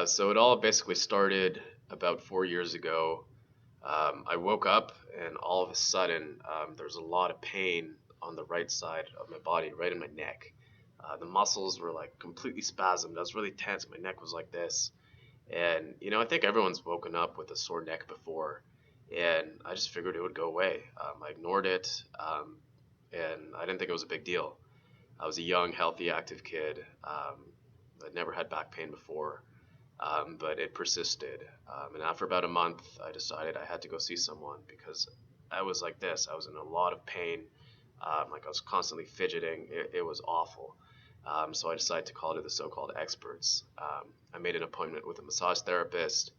So it all basically started about 4 years ago. I woke up and all of a sudden there's a lot of pain on the right side of my body, right in my neck. The muscles were like completely spasmed. I was really tense. My neck was like this. And, I think everyone's woken up with a sore neck before. And I just figured it would go away. I ignored it. And I didn't think it was a big deal. I was a young, healthy, active kid. I'd never had back pain before, but it persisted. And after about a month, I decided I had to go see someone because I was like this. I was in a lot of pain. Like I was constantly fidgeting. It was awful. So I decided to call to the so-called experts. I made an appointment with a massage therapist.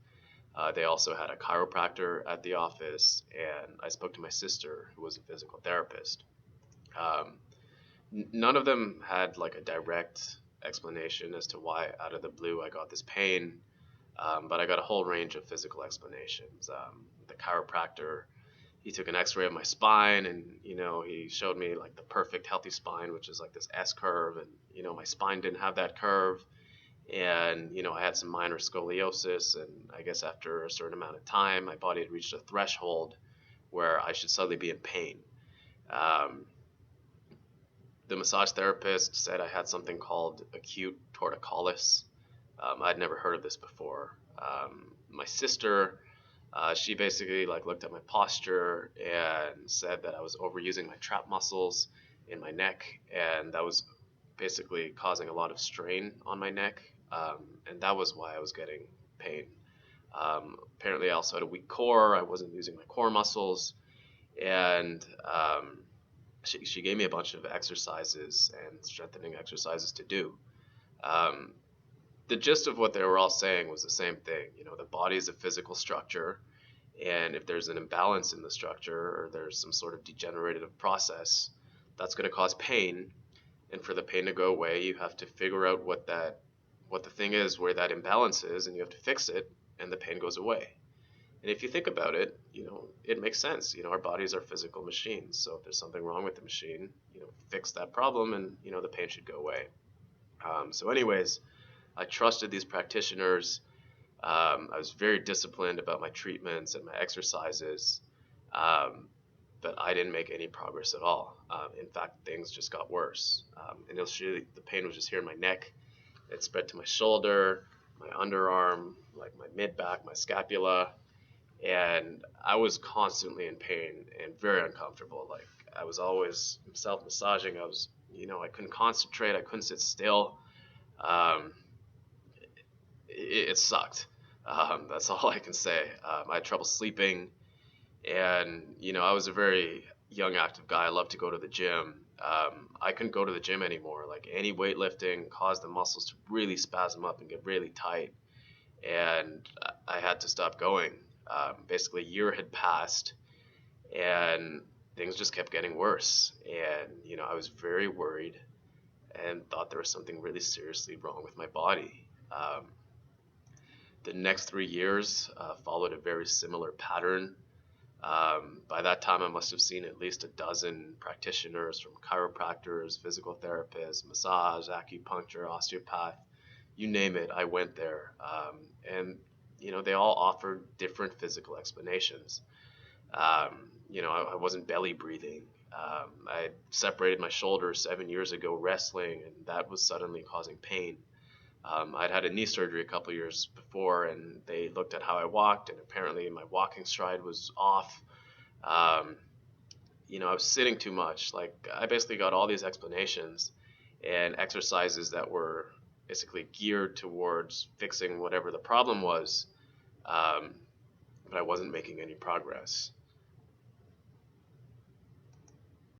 They also had a chiropractor at the office, and I spoke to my sister, who was a physical therapist. Um, None of them had like a direct explanation as to why out of the blue I got this pain, but I got a whole range of physical explanations. The chiropractor, he took an x-ray of my spine, and he showed me like the perfect healthy spine, which is like this S curve, and my spine didn't have that curve. And I had some minor scoliosis, and I guess after a certain amount of time my body had reached a threshold where I should suddenly be in pain. um, the massage therapist said I had something called acute torticollis. I'd never heard of this before. My sister, she basically like looked at my posture and said that I was overusing my trap muscles in my neck, and that was basically causing a lot of strain on my neck, and that was why I was getting pain. Apparently, I also had a weak core. I wasn't using my core muscles, and she gave me a bunch of exercises and strengthening exercises to do. Um, the gist of what they were all saying was the same thing. The body is a physical structure, and if there's an imbalance in the structure or there's some sort of degenerative process, that's going to cause pain. And for the pain to go away, you have to figure out what the thing is, where that imbalance is, and you have to fix it, and the pain goes away. And if you think about it, it makes sense. Our bodies are physical machines. So if there's something wrong with the machine, fix that problem, and the pain should go away. So anyways, I trusted these practitioners. I was very disciplined about my treatments and my exercises, um, but I didn't make any progress at all. In fact, things just got worse. Initially, the pain was just here in my neck. It spread to my shoulder, my underarm, like my mid back, my scapula, and I was constantly in pain and very uncomfortable. Like I was always self-massaging. I couldn't concentrate. I couldn't sit still. Um, it sucked. That's all I can say. I had trouble sleeping, and I was a very young, active guy. I loved to go to the gym. I couldn't go to the gym anymore. Like any weightlifting caused the muscles to really spasm up and get really tight, and I had to stop going. Basically, a year had passed, and things just kept getting worse. And I was very worried and thought there was something really seriously wrong with my body. The next 3 years followed a very similar pattern. By that time, I must have seen at least a dozen practitioners, from chiropractors, physical therapists, massage, acupuncture, osteopath, you name it, I went there. And they all offered different physical explanations. I wasn't belly breathing. I separated my shoulders 7 years ago wrestling, and that was suddenly causing pain. I'd had a knee surgery a couple years before, and they looked at how I walked, and apparently my walking stride was off. Um, I was sitting too much. Like I basically got all these explanations and exercises that were basically geared towards fixing whatever the problem was, but I wasn't making any progress.